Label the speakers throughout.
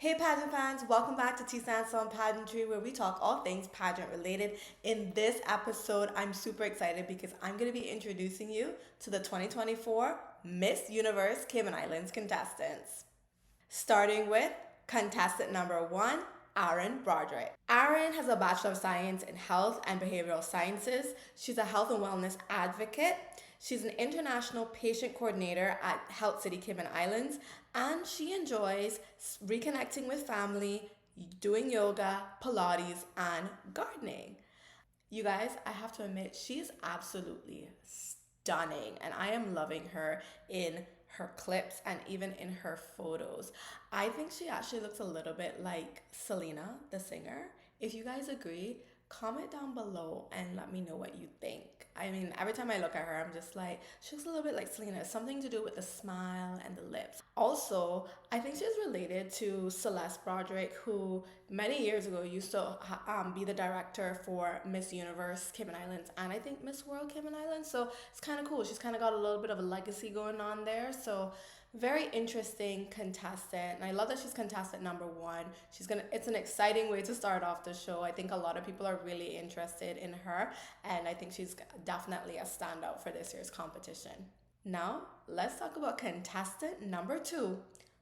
Speaker 1: Hey pageant fans, welcome back to T Stands on Pageantry where we talk all things pageant related. In this episode, I'm super excited because I'm going to be introducing you to the 2024 Miss Universe Cayman Islands contestants. Starting with contestant number one, Aaron Broderick. Aaron has a Bachelor of Science in Health and Behavioral Sciences. She's a health and wellness advocate. She's an international patient coordinator at Health City Cayman Islands, and she enjoys reconnecting with family, doing yoga, Pilates, and gardening. You guys, I have to admit, she's absolutely stunning, and I am loving her in her clips and even in her photos. I think she actually looks a little bit like Selena, the singer. If you guys agree, comment down below and let me know what you think. I mean, every time I look at her, I'm just like, she looks a little bit like Selena. It's something to do with the smile and the lips. Also, I think she's related to Celeste Broderick, who many years ago used to be the director for Miss Universe Cayman Islands and I think Miss World Cayman Islands. So it's kind of cool. She's kind of got a little bit of a legacy going on there. So very interesting contestant, and I love that she's contestant number one. It's an exciting way to start off the show. I think a lot of people are really interested in her, and I think she's definitely a standout for this year's competition. Now let's talk about contestant number two,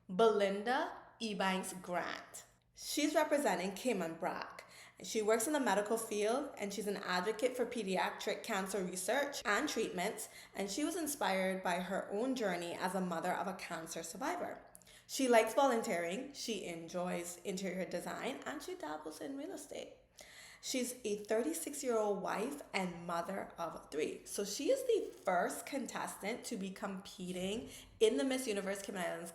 Speaker 1: Belinda Ebang's Grant. She's representing Cayman Brac. She works in the medical field and she's an advocate for pediatric cancer research and treatments, and she was inspired by her own journey as a mother of a cancer survivor. She likes volunteering, she enjoys interior design, and she dabbles in real estate. She's a 36-year-old wife and mother of three. So she is the first contestant to be competing in the Miss Universe Cayman Islands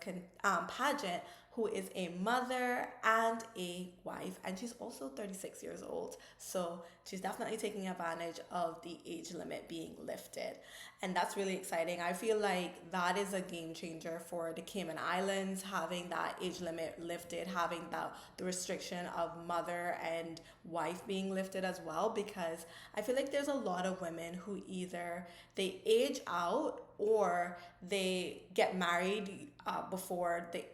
Speaker 1: pageant who is a mother and a wife, and she's also 36 years old. So she's definitely taking advantage of the age limit being lifted. And that's really exciting. I feel like that is a game changer for the Cayman Islands, having that age limit lifted, having the restriction of mother and wife being lifted as well, because I feel like there's a lot of women who either they age out or they get married before they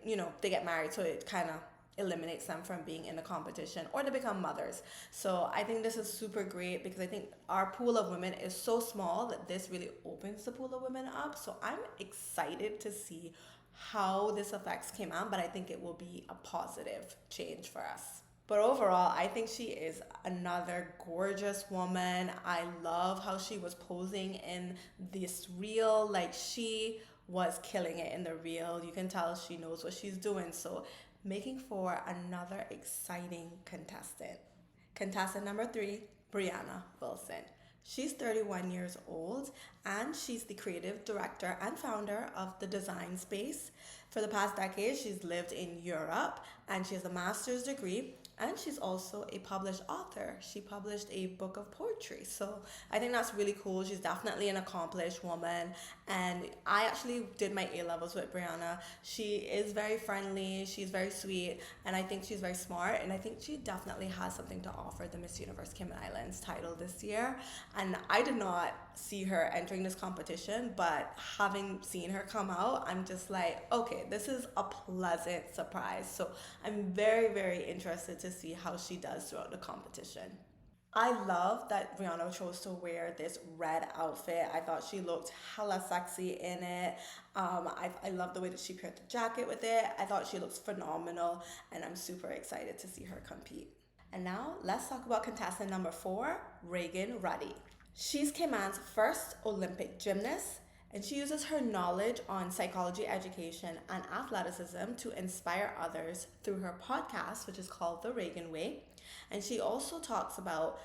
Speaker 1: get married, so it kind of eliminates them from being in the competition, or they become mothers. So I think this is super great because I think our pool of women is so small that this really opens the pool of women up. So I'm excited to see how this affects Cayman, but I think it will be a positive change for us. But overall, I think she is another gorgeous woman. I love how she was posing in this reel. Like, she was killing it in the reel. You can tell she knows what she's doing. So making for another exciting contestant. Contestant number three, Brianna Wilson. She's 31 years old and she's the creative director and founder of the Design Space. For the past decade, she's lived in Europe and she has a master's degree, and she's also a published author. She published a book of poetry. So I think that's really cool. She's definitely an accomplished woman. And I actually did my A-levels with Brianna. She is very friendly. She's very sweet. And I think she's very smart. And I think she definitely has something to offer the Miss Universe Cayman Islands title this year. And I did not see her entering this competition, but having seen her come out, I'm just like, okay, this is a pleasant surprise. So I'm very, very interested to see how she does throughout the competition. I love that Brianna chose to wear this red outfit. I thought she looked hella sexy in it. I love the way that she paired the jacket with it. I thought she looks phenomenal, and I'm super excited to see her compete. And now let's talk about contestant number four, Reagan Ry. She's Cayman's first Olympic gymnast, and she uses her knowledge on psychology education and athleticism to inspire others through her podcast, which is called The Reagan Way. And she also talks about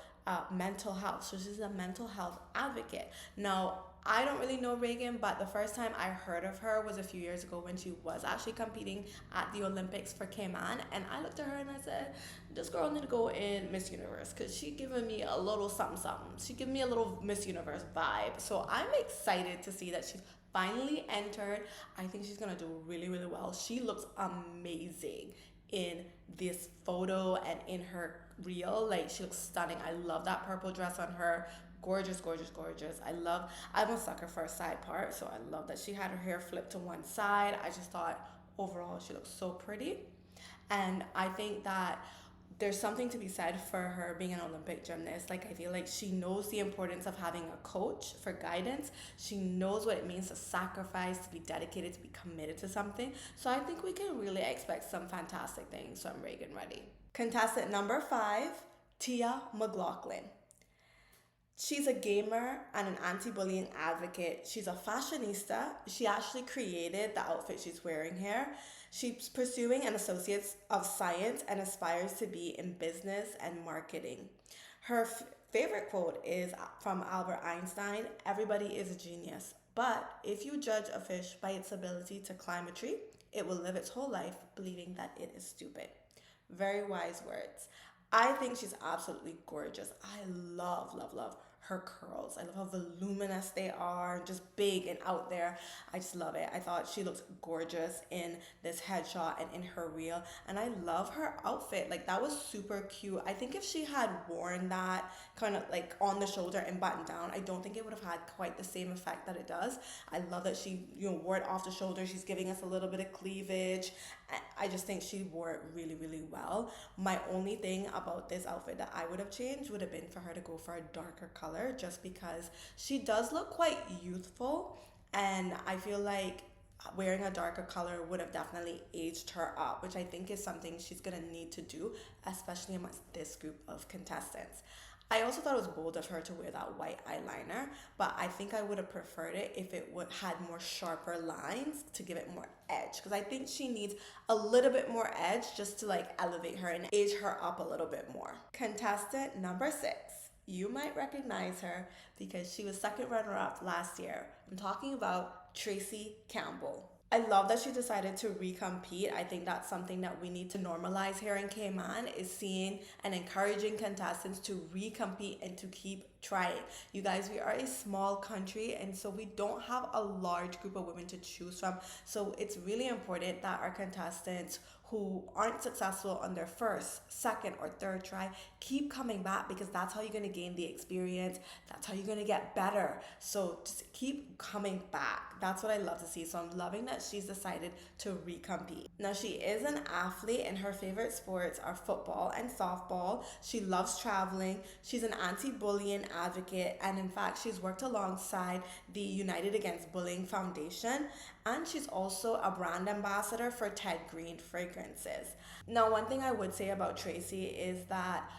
Speaker 1: mental health. So she's a mental health advocate. Now, I don't really know Reagan, but the first time I heard of her was a few years ago when she was actually competing at the Olympics for Cayman. And I looked at her and I said, this girl need to go in Miss Universe because she giving me a little something something. She giving me a little Miss Universe vibe. So I'm excited to see that she's finally entered. I think she's going to do really, really well. She looks amazing in this photo and in her reel. Like, she looks stunning. I love that purple dress on her. Gorgeous, gorgeous, gorgeous. I'm a sucker for a side part, so I love that she had her hair flipped to one side. I just thought overall she looks so pretty. And I think that there's something to be said for her being an Olympic gymnast. Like, I feel like she knows the importance of having a coach for guidance. She knows what it means to sacrifice, to be dedicated, to be committed to something. So I think we can really expect some fantastic things from Reagan Ry. Contestant number 5, Tia McGlaughlin. She's a gamer and an anti-bullying advocate. She's a fashionista. She actually created the outfit she's wearing here. She's pursuing an Associate's of Science and aspires to be in business and marketing. Her favorite quote is from Albert Einstein: "Everybody is a genius, but if you judge a fish by its ability to climb a tree, it will live its whole life believing that it is stupid." Very wise words. I think she's absolutely gorgeous. I love, love, love her curls. I love how voluminous they are, just big and out there. I just love it. I thought she looked gorgeous in this headshot and in her reel. And I love her outfit. Like, that was super cute. I think if she had worn that kind of like on the shoulder and buttoned down, I don't think it would have had quite the same effect that it does. I love that she, wore it off the shoulder. She's giving us a little bit of cleavage. I just think she wore it really, really well. My only thing about this outfit that I would have changed would have been for her to go for a darker color, just because she does look quite youthful, and I feel like wearing a darker color would have definitely aged her up, which I think is something she's gonna need to do, especially amongst this group of contestants. I also thought it was bold of her to wear that white eyeliner, but I think I would have preferred it if it would had more sharper lines to give it more edge, because I think she needs a little bit more edge just to like elevate her and age her up a little bit more. Contestant number 6. You might recognize her because she was second runner-up last year. I'm talking about Tracy Campbell. I love that she decided to recompete. I think that's something that we need to normalize here in Cayman, is seeing and encouraging contestants to recompete and to keep trying. You guys, we are a small country, and so we don't have a large group of women to choose from. So it's really important that our contestants who aren't successful on their first, second, or third try keep coming back, because that's how you're going to gain the experience. That's how you're going to get better. So just keep coming back. That's what I love to see. So I'm loving that she's decided to recompete. Now, she is an athlete, and her favorite sports are football and softball. She loves traveling. She's an anti-bullying advocate, and in fact, she's worked alongside the United Against Bullying Foundation, and she's also a brand ambassador for Ted Green fragrances. Now, one thing I would say about Tracy is that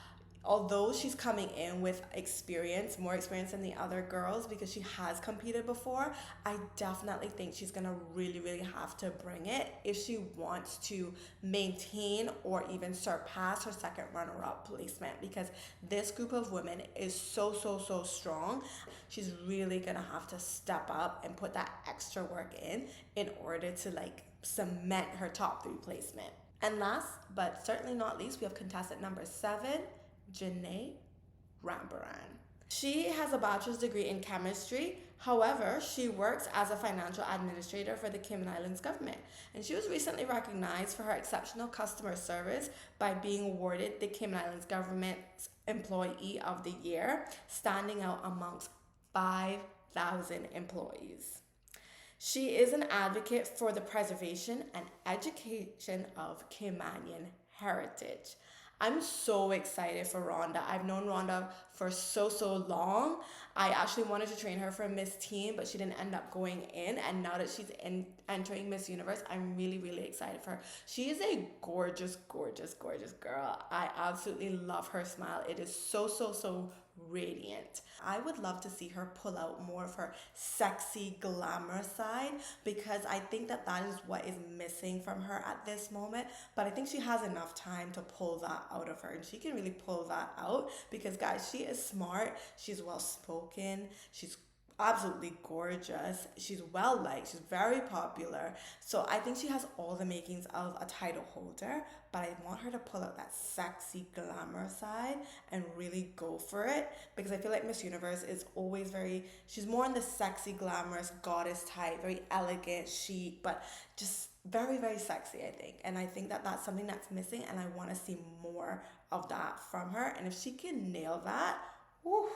Speaker 1: although she's coming in with experience, more experience than the other girls, because she has competed before, I definitely think she's gonna really, really have to bring it if she wants to maintain or even surpass her second runner-up placement, because this group of women is so, so, so strong. She's really gonna have to step up and put that extra work in order to like cement her top 3 placement. And last but certainly not least, we have contestant number 7, Jana Rambeau. She has a bachelor's degree in chemistry. However, she works as a financial administrator for the Cayman Islands government. And she was recently recognized for her exceptional customer service by being awarded the Cayman Islands government's Employee of the Year, standing out amongst 5,000 employees. She is an advocate for the preservation and education of Caymanian heritage. I'm so excited for Rhonda. I've known Rhonda for so long. I actually wanted to train her for Miss Teen, but she didn't end up going in. And now that she's entering Miss Universe, I'm really, really excited for her. She is a gorgeous, gorgeous, gorgeous girl. I absolutely love her smile. It is so radiant. I would love to see her pull out more of her sexy glamour side, because I think that is what is missing from her at this moment. But I think she has enough time to pull that out of her, and she can really pull that out, because guys, she is smart, she's well spoken, she's absolutely gorgeous, she's well liked, she's very popular. So I think she has all the makings of a title holder, but I want her to pull out that sexy glamour side and really go for it, because I feel like Miss Universe is always she's more in the sexy, glamorous goddess type, very elegant, chic, but just very, very sexy, I think. And I think that that's something that's missing, and I want to see more of that from her. And if she can nail that, whew,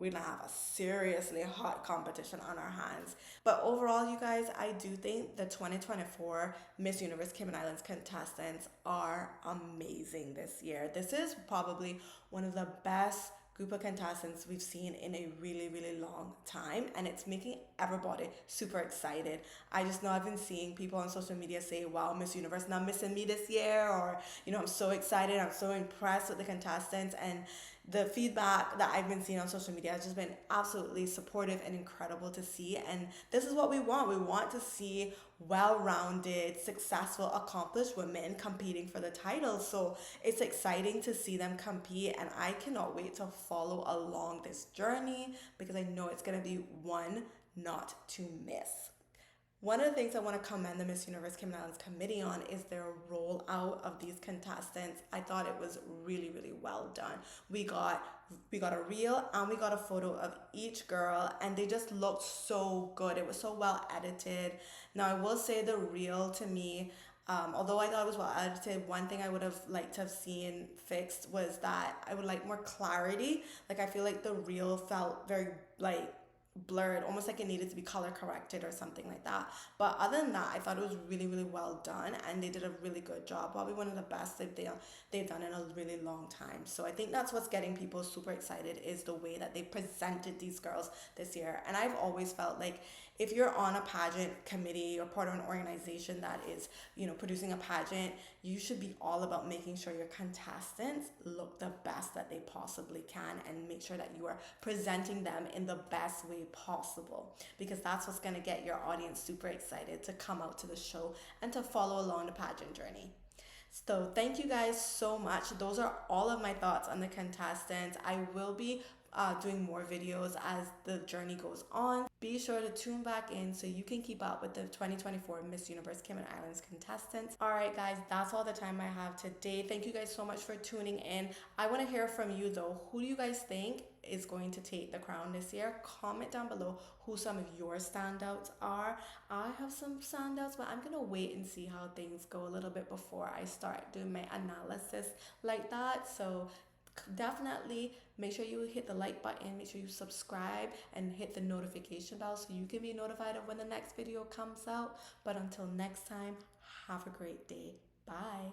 Speaker 1: we're gonna have a seriously hot competition on our hands. But overall, you guys, I do think the 2024 Miss Universe Cayman Islands contestants are amazing this year. This is probably one of the best group of contestants we've seen in a really, really long time, and it's making everybody super excited. I just know I've been seeing people on social media say, wow, Miss Universe not missing me this year, or I'm so excited, I'm so impressed with the contestants. And the feedback that I've been seeing on social media has just been absolutely supportive and incredible to see. And this is what we want. We want to see well-rounded, successful, accomplished women competing for the title. So it's exciting to see them compete, and I cannot wait to follow along this journey because I know it's going to be one not to miss. One of the things I want to commend the Miss Universe Cayman Islands committee on is their rollout of these contestants. I thought it was really, really well done. We got a reel and we got a photo of each girl, and they just looked so good. It was so well edited. Now, I will say the reel to me, although I thought it was well edited, one thing I would have liked to have seen fixed was that I would like more clarity. Like, I feel like the reel felt very like blurred, almost like it needed to be color corrected or something like that. But other than that, I thought it was really, really well done, and they did a really good job. Probably one of the best they've done in a really long time. So I think that's what's getting people super excited, is the way that they presented these girls this year. And I've always felt like if you're on a pageant committee or part of an organization that is, producing a pageant, you should be all about making sure your contestants look the best that they possibly can, and make sure that you are presenting them in the best way possible, because that's what's going to get your audience super excited to come out to the show and to follow along the pageant journey. So thank you guys so much. Those are all of my thoughts on the contestants. I will be doing more videos as the journey goes on. Be sure to tune back in so you can keep up with the 2024 Miss Universe Cayman Islands contestants. All right, guys, that's all the time I have today. Thank you guys so much for tuning in. I want to hear from you, though. Who do you guys think is going to take the crown this year? Comment down below who some of your standouts are. I have some standouts, but I'm going to wait and see how things go a little bit before I start doing my analysis like that. So definitely make sure you hit the like button, make sure you subscribe, and hit the notification bell so you can be notified of when the next video comes out. But until next time, have a great day. Bye.